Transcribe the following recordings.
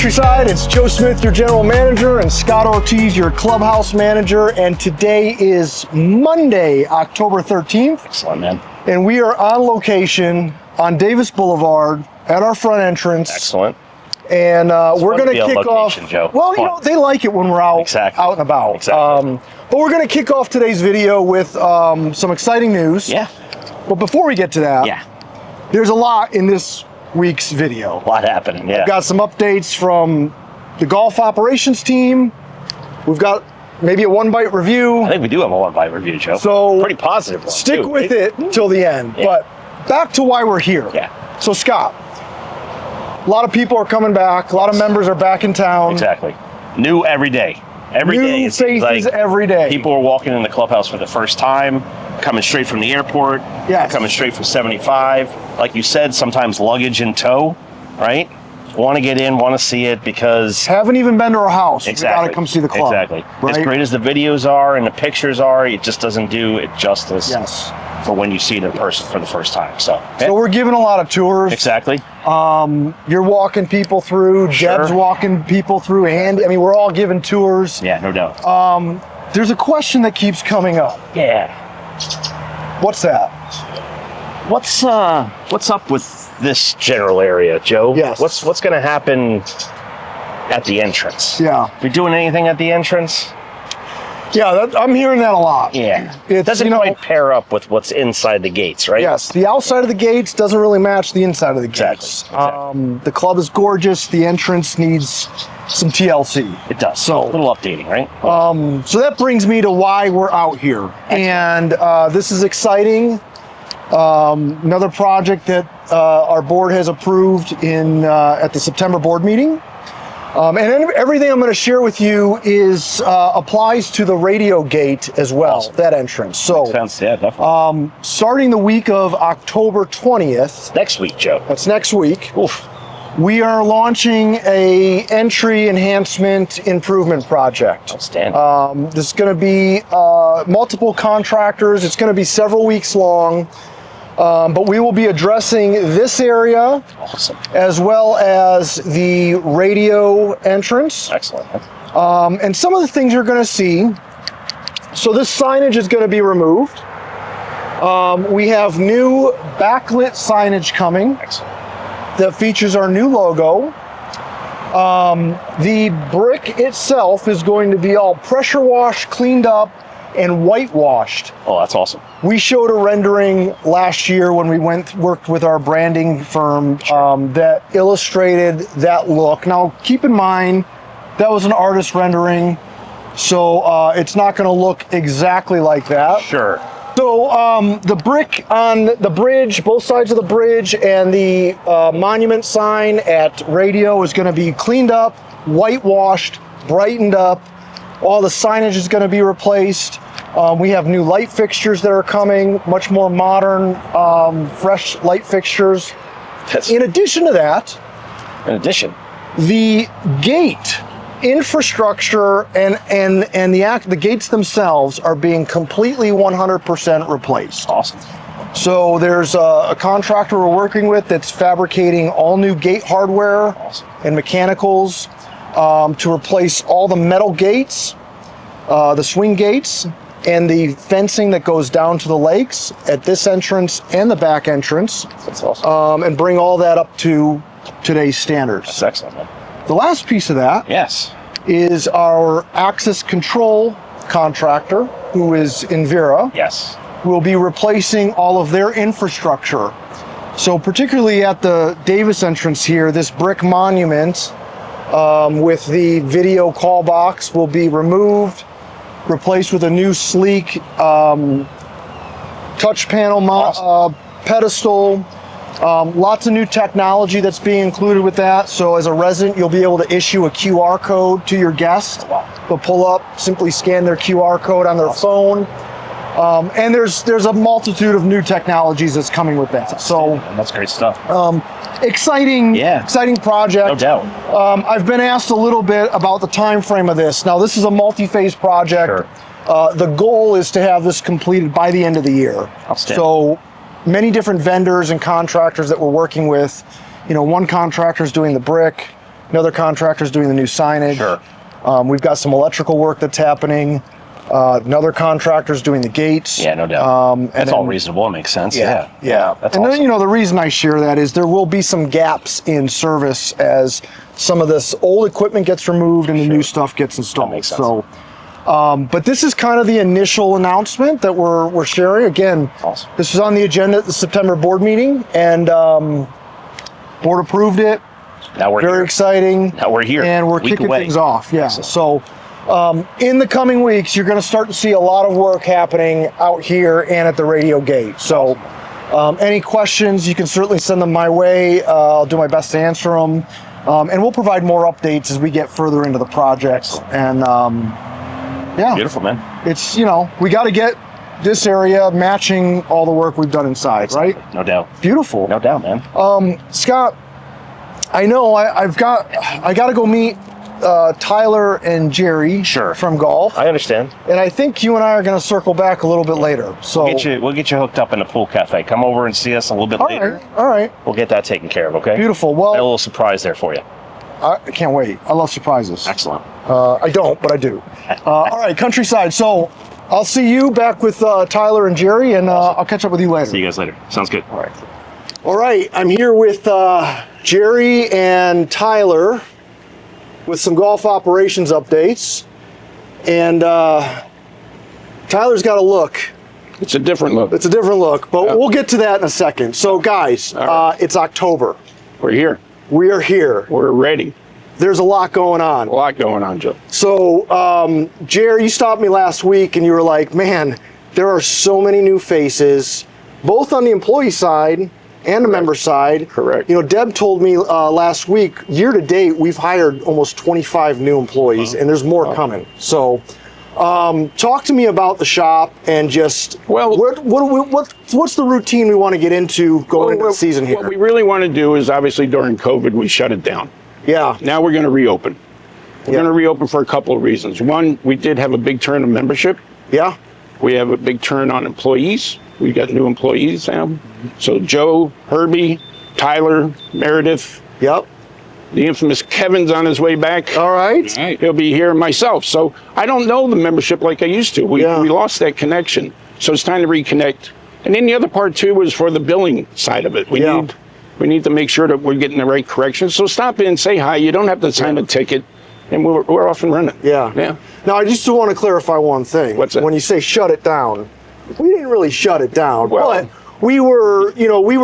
Countryside. It's Joe Smith, your general manager, and Scott Ortiz, your clubhouse manager. And today is Monday, October 13th. Excellent, man. And we are on location on Davis Boulevard at our front entrance. Excellent. And we're going to kick off. Joe. Well, you know, they like it when we're out, out and about. Exactly. But we're going to kick off today's video with some exciting news. Yeah. But before we get to that, there's a lot in this week's video. A lot happening, yeah. We've got some updates from the golf operations team. We've got maybe a one-bite review. I think we do have a one-bite review, Joe. So pretty positive one, stick with it till the end. Yeah. But back to why we're here. Yeah. So Scott, a lot of people are coming back. A lot of members are back in town. Exactly. New every day. Every day. New faces every day. People are walking in the clubhouse for the first time, coming straight from the airport, coming straight from 75. Like you said, sometimes luggage in tow, right? Want to get in, want to see it because... Haven't even been to our house. Exactly. We got to come see the club. Exactly. Right? As great as the videos are and the pictures are, it just doesn't do it justice for when you see it in person for the first time. So we're giving a lot of tours. Exactly. You're walking people through. Deb's walking people through. Andy, I mean, we're all giving tours. Yeah, no doubt. There's a question that keeps coming up. Yeah. What's that? What's up with this general area, Joe? Yes. What's going to happen at the entrance? Yeah. We doing anything at the entrance? Yeah, I'm hearing that a lot. Yeah. It doesn't quite pair up with what's inside the gates, right? Yes. The outside of the gates doesn't really match the inside of the gates. Exactly. The club is gorgeous. The entrance needs some TLC. It does. So a little updating, right? So that brings me to why we're out here. And this is exciting. Another project that our board has approved at the September board meeting. And everything I'm going to share with you is applies to the radio gate as well, that entrance. So, makes sense, yeah, definitely. Starting the week of October 20th. Next week, Joe. That's next week. Oof. We are launching a entry enhancement improvement project. Outstanding. This is going to be multiple contractors. It's going to be several weeks long. But we will be addressing this area as well as the radio entrance. Excellent. And some of the things you're going to see. So this signage is going to be removed. We have new backlit signage coming. Excellent. That features our new logo. The brick itself is going to be all pressure washed, cleaned up, and whitewashed. Oh, that's awesome. We showed a rendering last year when we worked with our branding firm that illustrated that look. Now, keep in mind, that was an artist rendering, so it's not going to look exactly like that. Sure. So the brick on the bridge, both sides of the bridge, and the monument sign at radio is going to be cleaned up, whitewashed, brightened up. All the signage is going to be replaced. We have new light fixtures that are coming, much more modern, fresh light fixtures. In addition to that, the gate infrastructure and the gates themselves are being completely 100% replaced. Awesome. So there's a contractor we're working with that's fabricating all new gate hardware and mechanicals to replace all the metal gates, the swing gates, and the fencing that goes down to the lakes at this entrance and the back entrance. That's awesome. And bring all that up to today's standards. That's excellent, man. The last piece of that is our access control contractor, who is Envira. Yes. Will be replacing all of their infrastructure. So particularly at the Davis entrance here, this brick monument with the video call box will be removed, replaced with a new sleek touch panel pedestal. Lots of new technology that's being included with that. So as a resident, you'll be able to issue a QR code to your guest. They'll pull up, simply scan their QR code on their phone. And there's a multitude of new technologies that's coming with that. So that's great stuff. Exciting project. No doubt. I've been asked a little bit about the time frame of this. Now, this is a multi-phase project. Sure. The goal is to have this completed by the end of the year. Outstanding. So many different vendors and contractors that we're working with. You know, one contractor is doing the brick, Another contractor's doing the new signage. Sure. We've got some electrical work that's happening. Another contractor's doing the gates. Yeah, no doubt. That's all then- reasonable. It makes sense. Yeah. That's and awesome. then, the reason I share that is there will be some gaps in service as some of this old equipment gets removed and the new stuff gets installed. makes sense. So, but this is kind of the initial announcement that we're sharing. Again, Awesome. this was on the agenda at the September board meeting, and board approved it. Now we're Very here. exciting. Now we're here. And we're Week kicking away. things off. Yeah. Excellent. So in the coming weeks, you're going to start to see a lot of work happening out here and at the radio gate. So any questions, you can certainly send them my way. I'll do my best to answer them. And we'll provide more updates as we get further into the projects. And yeah, Beautiful, man. it's, we got to get this area matching all the work we've done inside, right? No doubt. Beautiful. No doubt, man. Scott, I know I got to go meet Tyler and Jerry Sure. from golf, I understand. and I think you and I are going to circle back a little bit later. So We'll get you hooked up in the pool cafe. Come over and see us a little bit later. all right, We'll get that taken care of, okay? beautiful. Got a Well, little surprise there for you. I can't wait. I love surprises. Excellent. I don't, but I do. All right, Countryside. So I'll see you back with Tyler and Jerry, and I'll catch up with you later. See you guys later. Sounds good. All right. All right, I'm here with Jerry and Tyler with some golf operations updates. And Tyler's got a look. It's a different look. It's a different look, but we'll get to that in a second. So guys, it's October. We're here. We are here. We're ready. There's a lot going on. A lot going on, Joe. So, Jerry, you stopped me last week and you were like, man, there are so many new faces, both on the employee side and the member side. Correct. Deb told me last week, year to date, we've hired almost 25 new employees and there's more coming. So, talk to me about the shop and just, Well- what's the routine we want to get into going into the season here? What we really want to do is obviously during COVID, we shut it down. Yeah. Now we're going to reopen. We're Yeah. going to reopen for a couple of reasons. One, we did have a big turn of membership. Yeah. We have a big turn on employees. We got new employees now. So Joe, Herbie, Tyler, Meredith, Yep. the infamous Kevin's on his way back. All right. He'll be here myself. So I don't know the membership like I used to. We lost that connection. So it's time to reconnect. And then the other part too is for the billing side of it. We need to make sure that we're getting the right corrections. So stop in, say hi. You don't have to sign a ticket, and we're off and running. Yeah. Now, I just want to clarify one thing. What's that? When you say shut it down, we didn't really shut it down, Well- but we were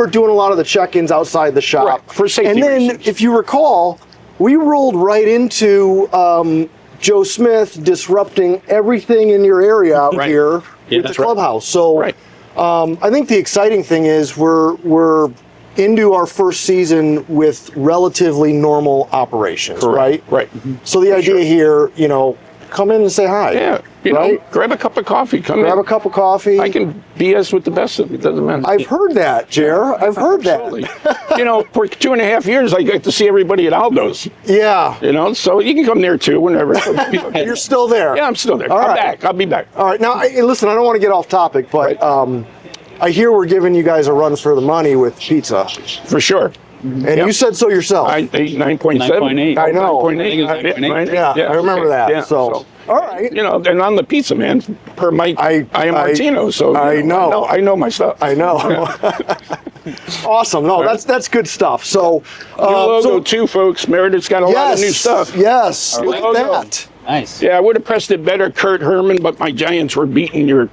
doing a lot of the check-ins outside the shop. Right, for safety And then, reasons. if you recall, we rolled right into Joe Smith disrupting everything in your area out Right. here Yeah, with the that's right. clubhouse. So, Right. I think the exciting thing is we're into our first season with relatively normal operations, right? Right. So the idea here, come in and say hi. Yeah. Right? Grab a cup of coffee. Come Grab in. a cup of coffee. I can BS with the best of them. It doesn't matter. I've heard that, Jer. I've heard Absolutely. that. For 2.5 years, I got to see everybody at Aldo's. Yeah. So you can come there too whenever. You're still there. Yeah, I'm still there. All I'm right. back. I'll be back. All right. Now, listen, I don't want to get off topic, but I hear we're giving you guys a run for the money with pizza. For sure. And you said so yourself. 9.7. 9.8. I know. 9.8. I think it was 9.8. Yeah, I remember okay. that. Yeah, So, all right. and on the pizza, man, per Mike, I am I- Martino, so I know. I know my stuff. I know. Awesome. No, that's good stuff. So, New logo so too, folks. Meredith's got a lot of new stuff. Yes. Look at logo. that. Nice. Yeah, I would have pressed it better, Kurt Herman, but my Giants were beating your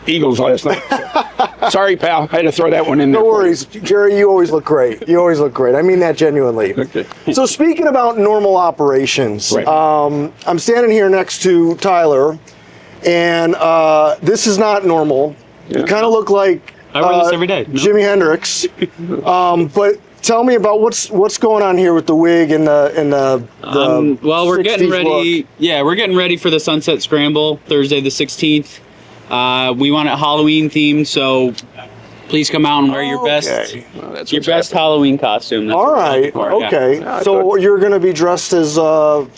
Eagles last night. So. Sorry, pal. I had to throw that one in there. No for you. worries, Jerry. You always look great. You always look great. I mean that genuinely. Okay. So speaking about normal operations, Right. I'm standing here next to Tyler, and this is not normal. You Yeah. kind of look like I wear this every day. No. Jimi Hendrix. But tell me about what's going on here with the wig and the Well, we're getting 60s ready. look. Yeah, we're getting ready for the Sunset Scramble Thursday the 16th. We want it Halloween themed, so please come out and wear your best Well, that's your what's best happening. Halloween costume. That's All what we're right. looking for, yeah. Okay. Yeah, I So thought- you're going to be dressed as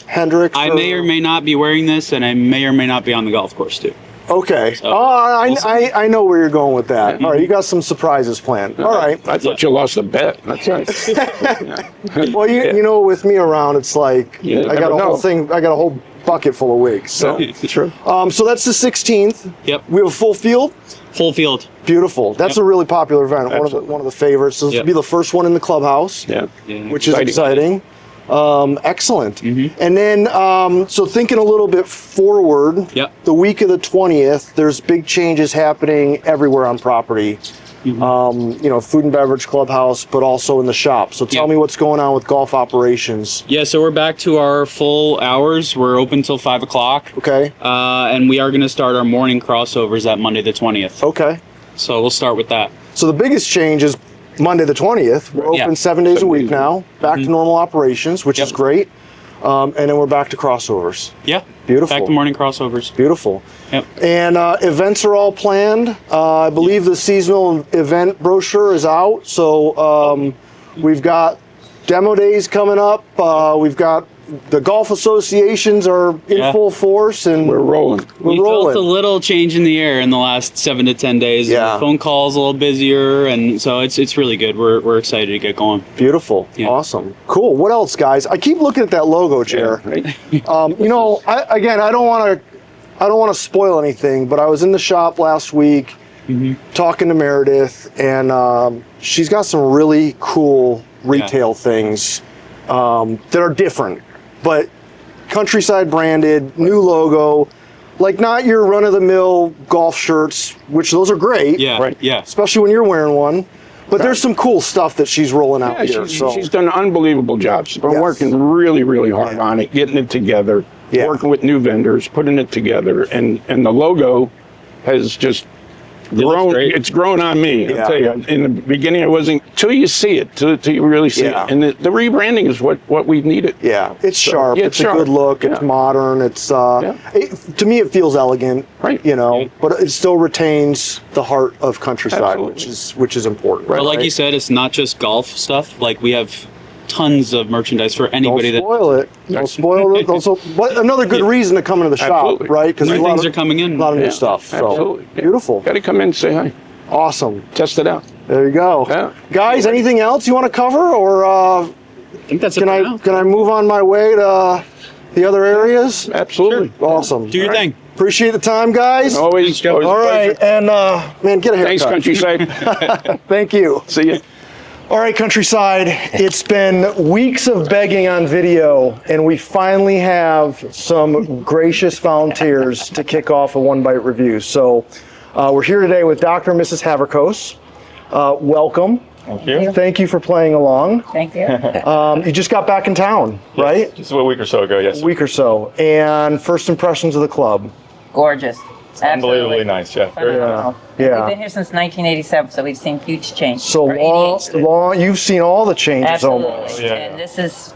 Hendrix. I may or may not be wearing this, and I may or may not be on the golf course too. Okay. So, I, we'll see. I know where you're going with that. All right, you got some surprises planned. All right. I thought you lost a bet. That's right. Well, you know, with me around, it's like You I got never a whole know. thing. I got a whole bucket full of wigs. So, True. so that's the 16th. Yep. We have a full field. Full field. Beautiful. That's Yep. a really popular event. Absolutely. One of the favorites. This Yep. will be the first one in the clubhouse. Yeah. Yeah. Which is exciting. Excellent. And then, so thinking a little bit forward, Yep. the week of the 20th, there's big changes happening everywhere on property. You know, food and beverage clubhouse, but also in the shop. So tell Yeah. me what's going on with golf operations. Yeah, so we're back to our full hours. We're open till 5 o'clock. Okay. And we are going to start our morning crossovers that Monday the 20th. Okay. So we'll start with that. So the biggest change is Monday the 20th. We're Yeah. open 7 days a 7 week days. now. Back to normal operations, which is Yep. great. And then we're back to crossovers. Yeah. Beautiful. Back to morning crossovers. Beautiful. Yep. And events are all planned. I believe the seasonal event brochure is out. So we've got demo days coming up. We've got the golf associations are in Yeah. full force, and We're rolling. we're We rolling. felt a little change in the air in the last 7 to 10 days. Yeah. The phone calls a little busier, and so it's really good. We're excited to get going. Beautiful. Yeah. Awesome. Cool. What else, guys? I keep looking at that logo, Chair. Right? You know, I don't want to spoil anything, but I was in the shop last week talking to Meredith, and she's got some really cool retail things that are different, but Countryside branded, new logo, like not your run-of-the-mill golf shirts, which those are great, Yeah. Right. Yeah. especially when you're wearing one. But there's some cool stuff that she's rolling out Yeah, here. So she's done an unbelievable job. She's been Yes. working really, really hard on it, getting it together, Yeah. working with new vendors, putting it together, and the logo has just grown. great. It's grown on me. Yeah. I'll tell you. In the beginning, it wasn't till you see it, till you really see Yeah. it. And the rebranding is what we've needed. yeah, it's sharp. yeah, it's it's a good sharp. look. It's Yeah. modern. It's Yeah. to me, it feels elegant. Right. You know, Yeah. but it still retains the heart of Countryside, Absolutely. which is important. But like right? you said, it's not just golf stuff. Like we have tons of merchandise for Don't anybody that spoil it. Don't spoil it. But another good reason to come into the shop, Absolutely. right? Because new things are coming in. a lot of new Yeah. stuff. So Absolutely. Yeah. beautiful. Got to come in and say hi. Awesome. Test it out. There you go. Yeah. Guys, anything else you want to cover, or I think that's it can for I now. can I move on my way to the other areas? Absolutely. Awesome. Do your thing. Appreciate the time, guys. Always. Thanks, Joe. always a All pleasure. right, and man, get a haircut. Thanks, Countryside. Thank you. See you. All right, Countryside. It's been weeks of begging on video, and we finally have some gracious volunteers to kick off a One Bite review. So we're here today with Dr. and Mrs. Haverkos. Welcome. Thank you. Thank you for playing along. Thank you. You just got back in town, right? Just a week or so ago, yes. A week or so. And first impressions of the club. Gorgeous. Uh, Unbelievably nice, yeah. Very nice. Yeah. Yeah. We've been here since 1987, so we've seen huge change. So We're 88. long, you've seen all the changes Absolutely. almost. Yeah. And this is,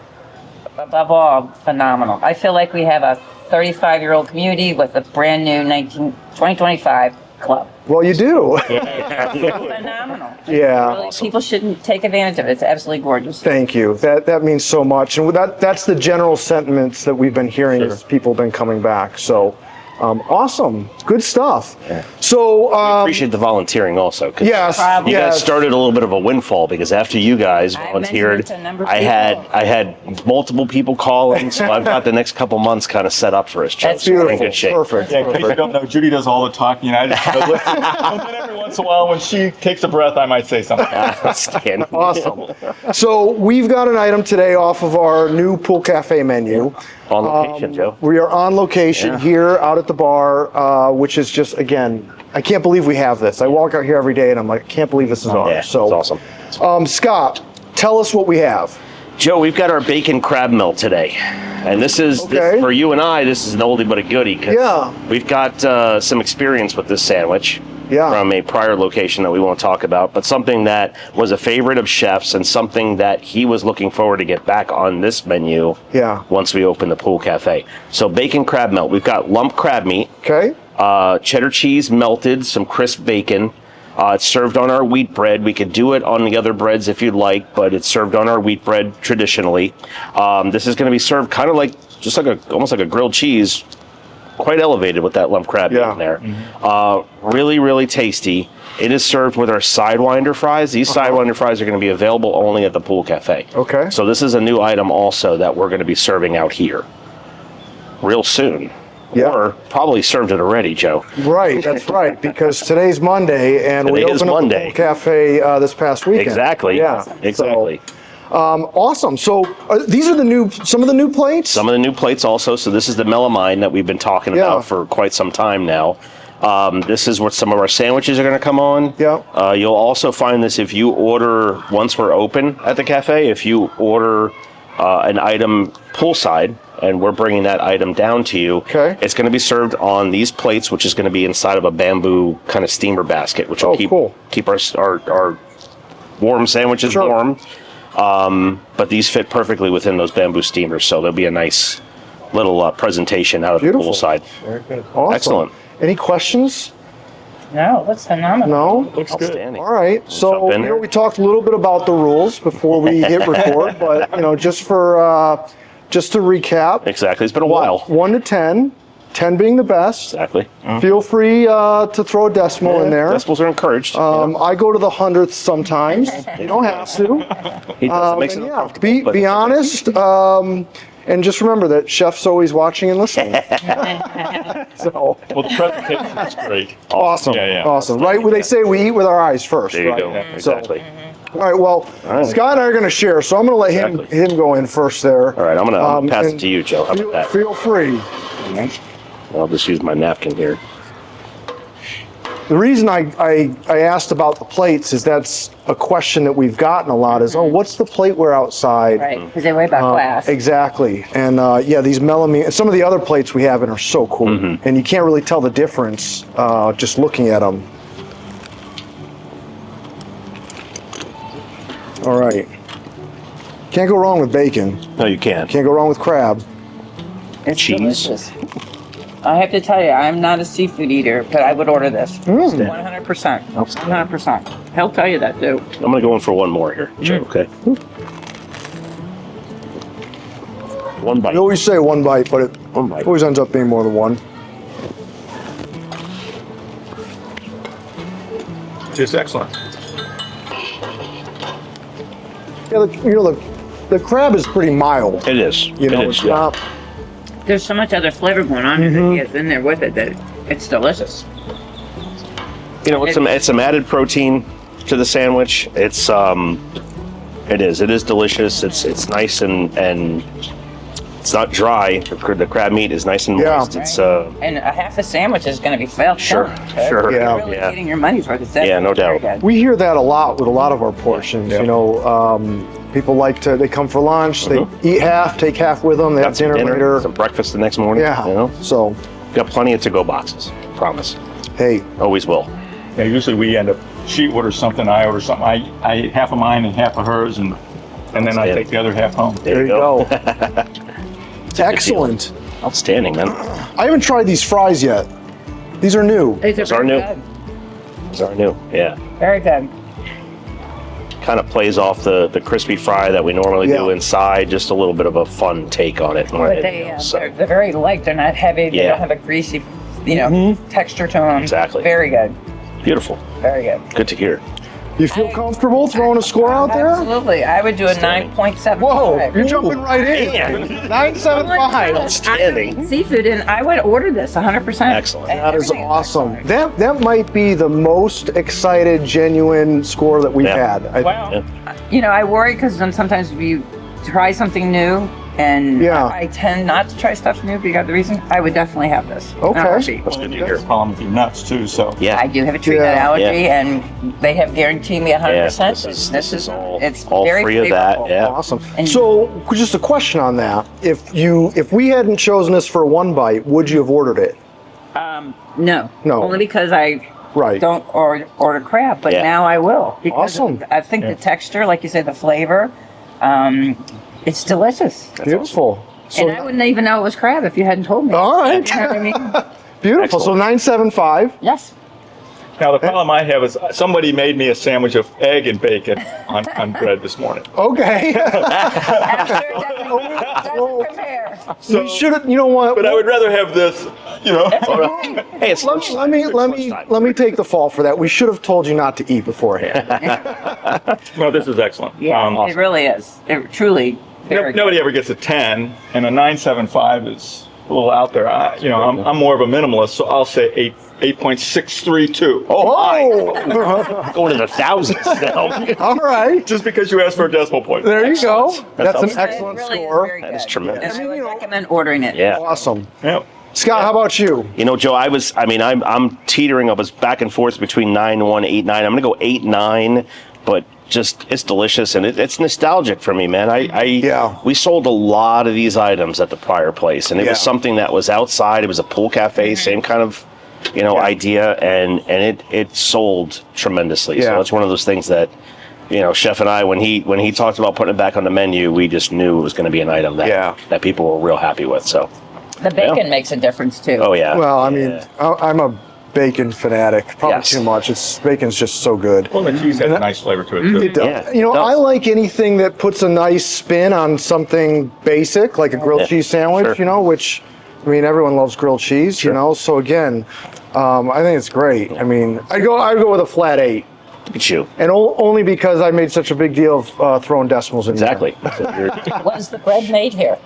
above all, phenomenal. I feel like we have a 35-year-old community with a brand new 2025 club. Well, you do. Phenomenal. Yeah. Really, people shouldn't take advantage of it. It's absolutely gorgeous. Thank you. That means so much. And that's the general sentiments that we've been hearing as people have been coming back. So awesome. Good stuff. So Appreciate the volunteering also. 'cause yes, problem. You guys yes. started a little bit of a windfall because after you guys I volunteered, mentioned it to a number of I had multiple people calling, so I've got the next couple months kind of set up for us. Joe. That's So we're in Beautiful. good shape. Perfect. Yeah, in case you don't know, Judy does all the talking, and I just go listen. And then every once in a while, when she takes a breath, I might say something. Stan. Awesome. So we've got an item today off of our new Pool Cafe menu. On location, Joe. We are on location Yeah. here out at the bar, which is just, again, I can't believe we have this. I walk out here every day and I'm like, I can't believe this is ours. Yeah, it's So, awesome. Scott, tell us what we have. Joe, we've got our bacon crab melt today. And this is, Okay. for you and I, this is an oldie but a goodie. 'Cause Yeah. we've got some experience with this sandwich. Yeah. From a prior location that we won't talk about, but something that was a favorite of chefs and something that he was looking forward to get back on this menu Yeah. once we open the Pool Cafe. So bacon crab melt. We've got lump crab meat, Okay. cheddar cheese melted, some crisp bacon. It's served on our wheat bread. We could do it on the other breads if you'd like, but it's served on our wheat bread traditionally. This is going to be served kind of like, almost like a grilled cheese quite elevated with that lump crab meat in there. Really, really tasty. It is served with our Sidewinder fries. These Sidewinder fries are going to be available only at the Pool Cafe. Okay. So this is a new item also that we're going to be serving out here real soon. Yeah. Or probably served it already, Joe. Right, that's right, because today's Monday, and we Today is opened up the Monday. Pool Cafe this past weekend. Exactly. Yeah. Exactly. So, awesome. So these are some of the new plates? Some of the new plates also. So this is the melamine that we've been talking about for quite some time now. This is what some of our sandwiches are going to come on. Yeah. You'll also find this if you order, once we're open at the cafe, if you order an item poolside, and we're bringing that item down to you, it's going to be served on these plates, which is going to be inside of a bamboo kind of steamer basket, which will keep our warm sandwiches warm. But these fit perfectly within those bamboo steamers, so there'll be a nice little presentation out of the poolside. Very good. Awesome. Excellent. Any questions? No, that's phenomenal. No? Looks good. Outstanding. All right. So, we talked a little bit about the rules before we hit record, but, just to recap. Exactly. It's been a while. 1 to 10, 10 being the best. Exactly. Feel free to throw a decimal in there. Decimals are encouraged. I go to the hundredths sometimes. You don't have to. He does. It makes it uncomfortable, be honest. And just remember that chef's always watching and listening. So Well, the presentation is great. awesome, Yeah. awesome. Right? Where they say we eat with our eyes first. There you right? go. So, Exactly. all right. Well, Scott and I are going to share, so I'm going to let him go in first there. All right. I'm going to pass it to you, Joe. How about that? Feel free. I'll just use my napkin here. The reason I asked about the plates is that's a question that we've gotten a lot is, what's the plateware outside? Right, because they weigh about glass. Exactly. And these melamine, some of the other plates we have in are so cool. And you can't really tell the difference just looking at them. All right. Can't go wrong with bacon. No, you can't. Can't go wrong with crab. It's cheese. delicious. I have to tell you, I'm not a seafood eater, but I would order this. 100%. 100%. He'll tell you that too. I'm going to go in for one more here, Joe. Okay. One bite. You always say one bite, but it One bite. always ends up being more than one. It's excellent. Yeah, the crab is pretty mild. It is. You know, it is. it's not. There's so much other flavor going on that gets in there with it that it's delicious. You know, it's some added protein to the sandwich. It is delicious. It's nice and it's not dry. The crab meat is nice and moist. It's And a half a sandwich is going to be filled. Sure. You're Yeah. really getting your money's worth. It's no doubt. very good. We hear that a lot with a lot of our portions. You know, people they come for lunch, they eat half, take half with them, they have dinner later. some breakfast the next morning. Yeah. You know, So, got plenty of to-go boxes. Promise. hey, Always will. Yeah, usually we end up, she orders something, I order something. I eat half of mine and half of hers, and then I take the other half home. there you go. Excellent. Outstanding, man. I haven't tried these fries yet. These are new. These are very new. good. These are new. Yeah. Very good. Kind of plays off the crispy fry that we normally do Yeah. inside. Just a little bit of a fun take on it. more But than they, anything else. So, they're very light. They're not heavy. They Yeah. don't have a greasy, texture to them. Exactly. Very good. beautiful. Very good. Good to hear. You feel comfortable throwing a score out there? Absolutely. I would do a 9.75. Whoa, you're jumping right in. Man. 975. Outstanding. Seafood, and I would order this 100%. Excellent. That is Everything awesome. excellent. That might be the most excited, genuine score that we've Yeah. had. Well, I worry because sometimes you try something new, and Yeah. I tend not to try stuff new because the reason I would definitely have this. Okay. in a heartbeat. That's good to You hear. have a problem with your nuts too, so. Yeah. I do have a treatment Yeah. allergy, and they have guaranteed me 100%. Yeah, this is all, it's all very free of that. flavorful. Yeah. Awesome. And- So, just a question on that: if we hadn't chosen this for one bite, would you have ordered it? No. No. Only because I Right. don't order crab, but Yeah. now I will. Because Awesome. I think the texture, like you said, the flavor, it's delicious. Beautiful. So, And I wouldn't even know it was crab if you hadn't told me. all right. You know what I mean? Beautiful. So Excellent. 975. Yes. Now the problem I have is somebody made me a sandwich of egg and bacon on bread this morning. Okay. I'm sure it doesn't compare. We should. You know what? But I would rather have this, you know. Hey, it's Let me take the fall for that. We should have told you not to eat beforehand. No, this is excellent. Yeah, it really is. It truly. Very good. Nobody ever gets a 10, and a 975 is a little out there. I'm more of a minimalist, so I'll say 8.632. Oh, going to the thousands now. all right. Just because you asked for a decimal point. There you go. That's an It excellent It really score. Is very That is good. tremendous. And I would recommend ordering it. Yeah. Awesome. Yep. Scott, how about you? You know, Joe, I'm teetering. I was back and forth between 9-1, 8-9. I'm going to go 8-9, but just it's delicious and it's nostalgic for me, man. We sold a lot of these items at the prior place, and it was something that was outside. It was a pool cafe, same kind of, idea, and it sold tremendously. Yeah. So it's one of those things that, Chef and I, when he talked about putting it back on the menu, we just knew it was going to be an item that people were real happy with. So The bacon makes a difference too. oh yeah. Well, I mean, I'm a bacon fanatic. Probably Yes. too much. Bacon's just so good. Well, the cheese has a nice flavor to it, too. It does. Yeah, You know, it does. I like anything that puts a nice spin on something basic, like a grilled Yeah, cheese sandwich, sure. which, I mean, everyone loves grilled cheese, so again, I think it's great. I mean, I'd go with a flat 8. Look at you. And only because I made such a big deal of throwing decimals in there. Exactly. Was the bread made here?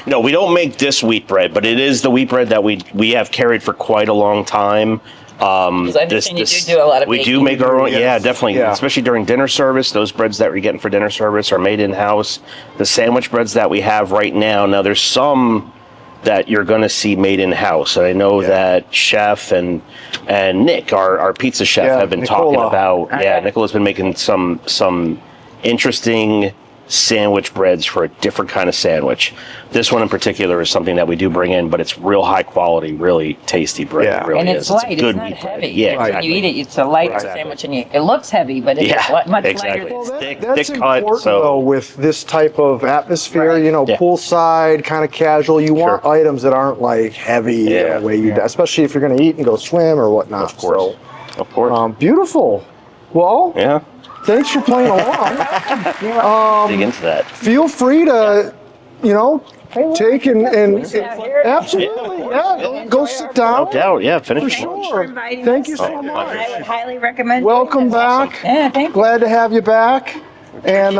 No, we don't make this wheat bread, but it is the wheat bread that we have carried for quite a long time. Because I understand you do a lot of we baking. do make our own, Yes. yeah, definitely. Yeah. Especially during dinner service, those breads that we're getting for dinner service are made in house. The sandwich breads that we have right now. There's some that you're going to see made in house, and I know that Chef and Nick, our pizza chef, have been talking Nicola. about. Yeah, Nicola's been making some interesting sandwich breads for a different kind of sandwich. This one in particular is something that we do bring in, but it's real high quality, really tasty bread. Yeah. It really And it's is. light. a It's good not wheat bread. heavy. Yeah, When exactly. you eat it, it's a light Exactly. sandwich, and it looks heavy, but it's much exactly. lighter. Well, thick That's cut, important so- though with this type of atmosphere, Right. Yeah. poolside, kind of casual. You want Sure. items that aren't like heavy Yeah. the way you, especially if you're going to eat and go swim or whatnot. Of course. Of course. So, beautiful. Well, yeah. thanks for playing along. Dig into that. Feel free to, take and out here. absolutely, yeah. Go sit down. No doubt. Yeah. Finish For your lunch. sure. inviting Thank us. you so Oh, much. I would highly recommend. Welcome doing this. back. Yeah, thank you. Glad to have you back. And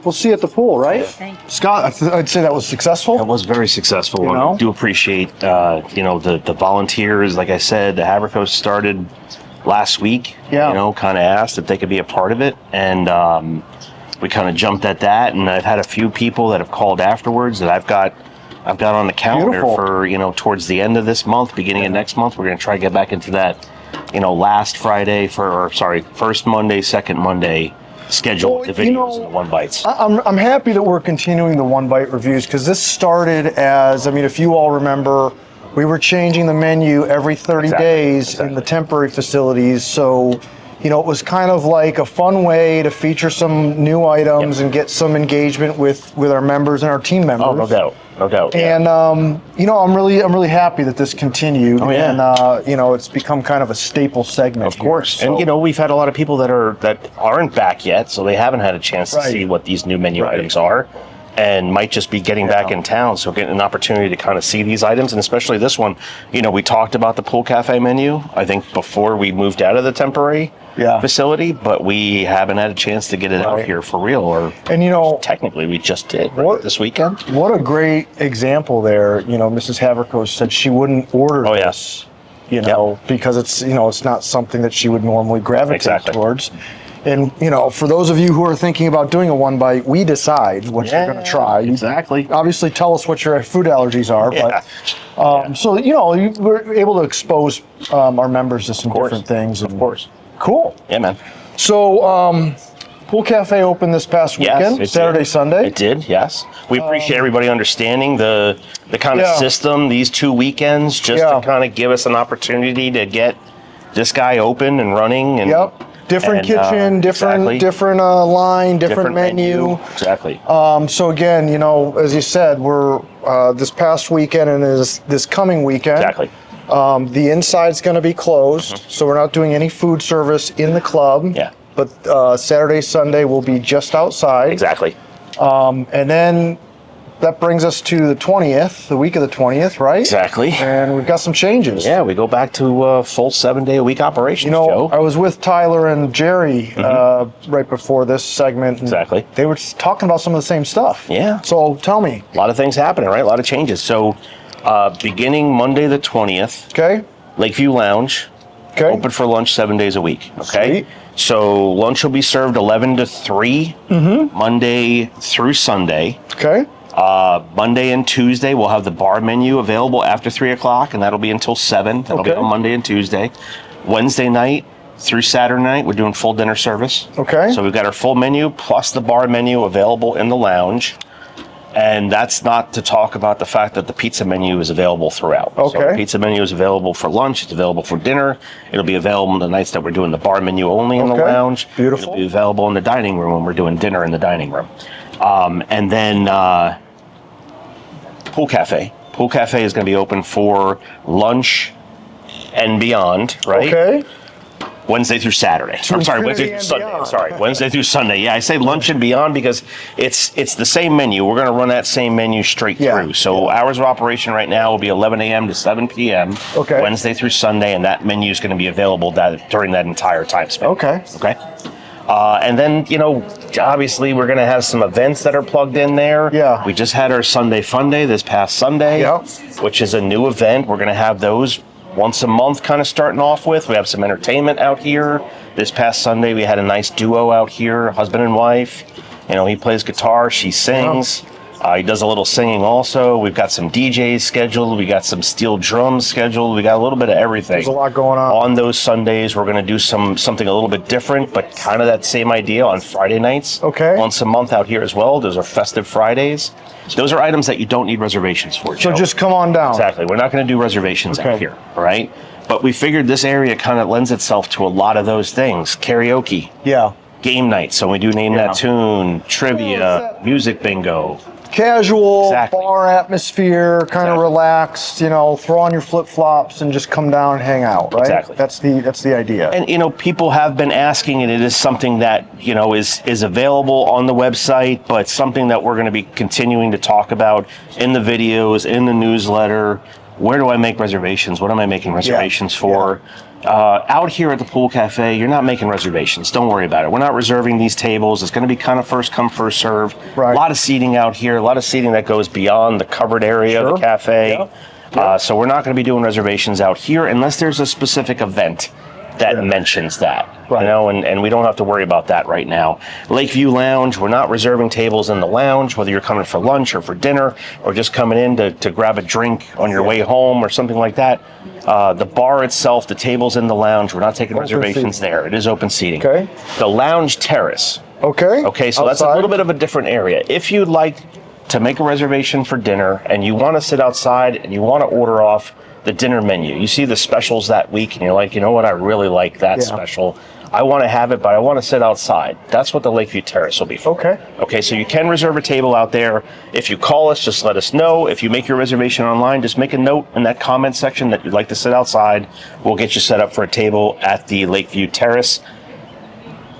we'll see you at the pool, right? Thank you. Scott, I'd say that was successful. That was very successful. You know? I do appreciate, the volunteers. Like I said, the Havercos started last week. Yeah. Kind of asked if they could be a part of it, and we kind of jumped at that. And I've had a few people that have called afterwards that I've got on the calendar Beautiful. for towards the end of this month, beginning of next month. We're going to try to get back into that, last Friday first Monday, second Monday schedule with the videos and the one bites. I'm happy that we're continuing the one bite reviews because this started as, if you all remember, we were changing the menu every 30 days in the temporary facilities. So, it was kind of like a fun way to feature some new items and get some engagement with our members and our team members. Oh, no doubt. Yeah. And I'm really happy that this continued. Oh, yeah. And it's become kind of a staple segment. Of course, here. and we've had a lot of people that aren't back yet, so they haven't had a chance to Right. see what these new menu items are, and might just be getting back in town, so getting an opportunity to kind of see these items, and especially this one. We talked about the pool cafe menu, I think, before we moved out of the temporary facility, but we haven't had a chance to get it out here for real, or And technically we just did this weekend. what a great example there. Mrs. Haverkos said she wouldn't order Oh, yeah. this, because it's, it's not something that she would normally gravitate Exactly. towards. And, for those of you who are thinking about doing a one bite, we decide what you're going to try. You Exactly. obviously tell us what your food allergies are, but so, we're able to expose our members to some different things. Of course. Cool. Yeah, man. So, Pool Cafe opened this past weekend, it Saturday, did. Sunday. It did, yes. We appreciate everybody understanding the kind of Yeah. system these 2 weekends, just Yeah. to kind of give us an opportunity to get this guy open and running. And Yep. Different and, kitchen, different line, different menu. Exactly. So again, as you said, we're this past weekend and this coming weekend. Exactly. The inside's going to be closed, so we're not doing any food service in the club. Yeah. But Saturday, Sunday will be just outside. Exactly. And then that brings us to the 20th, the week of the 20th, right? Exactly. And we've got some changes. Yeah, we go back to full 7-day-a-week operations, You know, Joe. I was with Tyler and Jerry right before this segment. And Exactly. They were talking about some of the same stuff. Yeah. So tell me. A lot of things happening, right? A lot of changes. So, beginning Monday the 20th, Okay. Lakeview Lounge, Okay. open for lunch 7 days a week. Okay. Sweet. So lunch will be served 11 to 3, Monday through Sunday. Okay. Monday and Tuesday, we'll have the bar menu available after 3 o'clock, and that'll be until 7. That'll be Okay. on Monday and Tuesday. Wednesday night through Saturday night, we're doing full dinner service. Okay. So we've got our full menu plus the bar menu available in the lounge. And that's not to talk about the fact that the pizza menu is available throughout. So Okay. the pizza menu is available for lunch. It's available for dinner. It'll be available the nights that we're doing the bar menu only in the Okay. lounge. Beautiful. It'll be available in the dining room when we're doing dinner in the dining room. And then Pool Cafe. Pool Cafe is going to be open for lunch and beyond, right? Okay. Wednesday through Saturday. I'm sorry, infinity Wednesday through and Sunday. beyond. Sorry, Wednesday through Sunday. Yeah, I say lunch and beyond because it's the same menu. We're going to run that same menu straight Yeah. through. So hours of operation right now will be 11 a.m. to 7 p.m. Okay. Wednesday through Sunday, and that menu is going to be available during that entire time span. Okay. Okay. And then, obviously we're going to have some events that are plugged in there. Yeah. We just had our Sunday Fun Day this past Sunday, Yeah. which is a new event. We're going to have those once a month kind of starting off with. We have some entertainment out here. This past Sunday, we had a nice duo out here, husband and wife. He plays guitar, she sings. He does a little singing also. We've got some DJs scheduled. We got some steel drums scheduled. We got a little bit of everything. There's a lot going on. On those Sundays, we're going to do something a little bit different, but kind of that same idea on Friday nights. Okay. Once a month out here as well. Those are festive Fridays. Those are items that you don't need reservations for, So Joe. just come on down. Exactly. We're not going to do reservations out Okay. here, all right? But we figured this area kind of lends itself to a lot of those things. Karaoke, Yeah. game night, so we do name Yeah. that tune, trivia, that- music bingo. Casual Exactly. bar atmosphere, kind of Exactly. relaxed. Throw on your flip flops and just come down and hang out. Right. Exactly. That's the idea. And people have been asking, and it is something that is available on the website, but something that we're going to be continuing to talk about in the videos, in the newsletter. Where do I make reservations? What am I making reservations for? Out here at the Pool Cafe, you're not making reservations. Don't worry about it. We're not reserving these tables. It's going to be kind of first come, first serve. Right. A lot of seating out here. A lot of seating that goes beyond the covered area of Sure. the cafe. Yeah. So we're not going to be doing reservations out here unless there's a specific event that mentions that. Right. And we don't have to worry about that right now. Lakeview Lounge, we're not reserving tables in the lounge, whether you're coming for lunch or for dinner or just coming in to grab a drink on your way home or something like that. The bar itself, the tables in the lounge, we're not taking reservations seating. there. It is open seating. Okay. The lounge terrace. Okay. Okay, so that's a Outside? little bit of a different area. If you'd like to make a reservation for dinner and you want to sit outside and you want to order off the dinner menu, you see the specials that week and you're like, you know what, I really like that Yeah. special. I want to have it, but I want to sit outside. That's what the Lakeview Terrace will be for. Okay. Okay, so you can reserve a table out there. If you call us, just let us know. If you make your reservation online, just make a note in that comment section that you'd like to sit outside. We'll get you set up for a table at the Lakeview Terrace.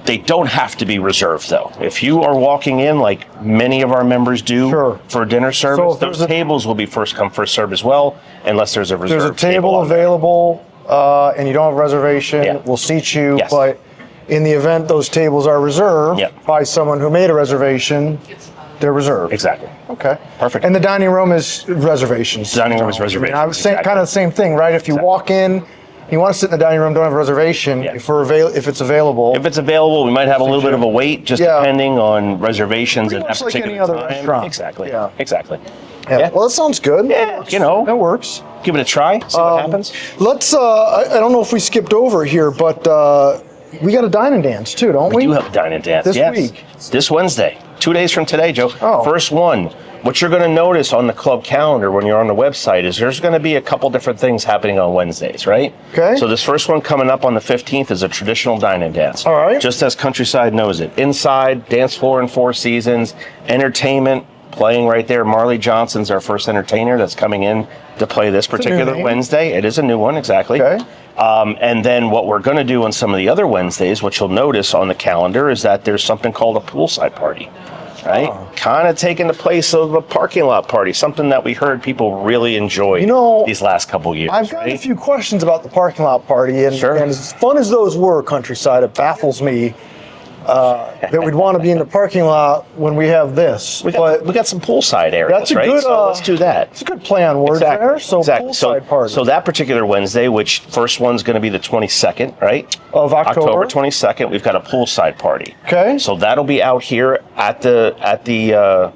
They don't have to be reserved, though. If you are walking in, like many of our members do Sure. for dinner So service, if there's those a- tables will be first come, first serve as well, unless there's a reserved There's a table on there. available, and you don't have a reservation. Yeah. We'll seat you, Yes. but in the event those tables are reserved Yep. by someone who made a reservation, they're reserved. Exactly. Okay. Perfect. And the dining room is reservations. The dining room is I reservations, mean, I was saying exactly. kind of the same thing, right? If you walk in, you want to sit in the dining room, don't have a reservation. Yeah. If it's available. If it's available, we might have a little bit of a wait, just Yeah. depending on reservations Pretty at much that like particular any other time. restaurant. Exactly. Yeah. Exactly. yeah. yeah. Well, that sounds good. Yeah, That works. give it a try. See what happens. Let's. I don't know if we skipped over here, but we got a dine and dance too, don't we? We do have a dine and dance. This yes. week. This Wednesday. 2 days from today, Joe. Oh. First one. What you're going to notice on the club calendar when you're on the website is there's going to be a couple different things happening on Wednesdays, right? Okay. So this first one coming up on the 15th is a traditional dine and dance. All right. Just as Countryside knows it. Inside, dance floor in Four Seasons, entertainment, playing right there. Marley Johnson's our first entertainer that's coming in to play this particular name. Wednesday. It is a new one, exactly. Okay. And then what we're going to do on some of the other Wednesdays, which you'll notice on the calendar, is that there's something called a poolside party, right? Kind of taking the place of a parking lot party, something that we heard people really enjoy these last couple years. I've got a right? few questions about the parking lot party, and, Sure. and as fun as those were, Countryside, it baffles me that we'd want to be in the parking lot when we have this. We got some poolside areas, That's a right? good, So let's do that. It's a good play on words there. So poolside party So that particular Wednesday, which first one's going to be the 22nd, right? of October. 22nd, we've got a poolside party. Okay. So that'll be out here at the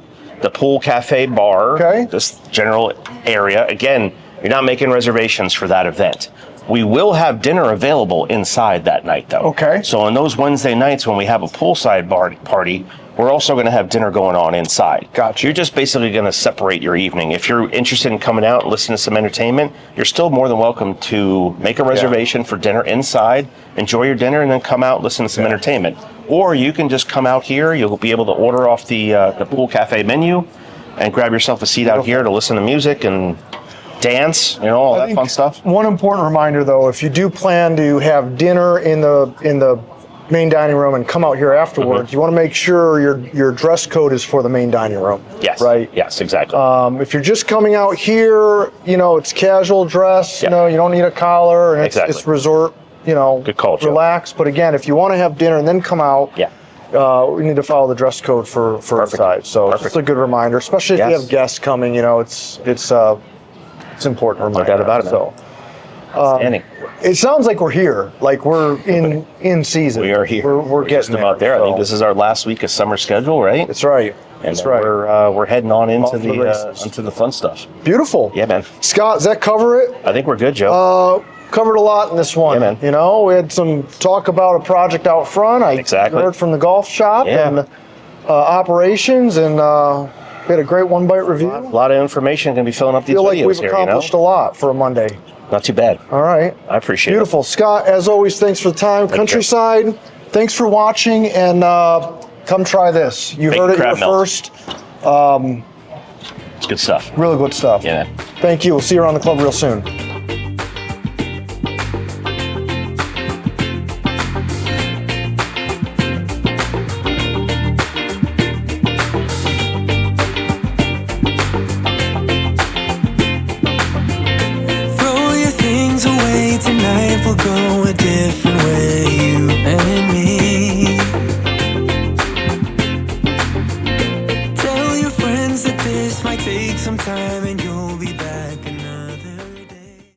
pool cafe bar. Okay. This general area. Again, you're not making reservations for that event. We will have dinner available inside that night, though. Okay. So on those Wednesday nights when we have a poolside party, we're also going to have dinner going on inside. Gotcha. You're just basically going to separate your evening. If you're interested in coming out and listening to some entertainment, you're still more than welcome to make a reservation for dinner inside, enjoy your dinner, and then come out and listen to some entertainment. Or you can just come out here. You'll be able to order off the pool cafe menu and grab yourself a seat out here to listen to music and dance, all I that think fun stuff. One important reminder, though, if you do plan to have dinner in the main dining room and come out here afterwards, you want to make sure your dress code is for the main dining room. Yes. Right. Yes, exactly. If you're just coming out here, it's casual dress. Yeah. You don't need a collar, and Exactly. it's resort. Good call, Joe. Relax. But again, if you want to have dinner and then come out, Yeah. we need to follow the dress code for inside. So it's just a good reminder, especially if you Yes. have guests coming. It's important reminder. doubt about it, So Outstanding. it sounds like we're here, like we're in season. We are here. We're just getting about there. I think so- this is our last week of summer schedule, right? That's right. And That's then right. We're heading on into Off to the races. into the fun stuff. Beautiful. Yeah, man. Scott, does that cover it? I think we're good, Joe. Covered a lot in this one. Yeah, man. We had some talk about a project out front. I Exactly. heard from the golf shop Yeah. and operations, and we had a great one bite review. A lot of information going to be filling up I these feel like videos we've here. accomplished a lot for a Monday. Not too bad. All right. I appreciate Beautiful. Scott, as always, thanks for the time. you. Countryside, thanks for watching, and come try this. You Make heard it crab here melt. first. it. It's good stuff. Really good stuff. Yeah. Thank you. We'll see you around the club real soon. Throw your things away tonight, we'll go a different way, you and me. Tell your friends that this might take some time.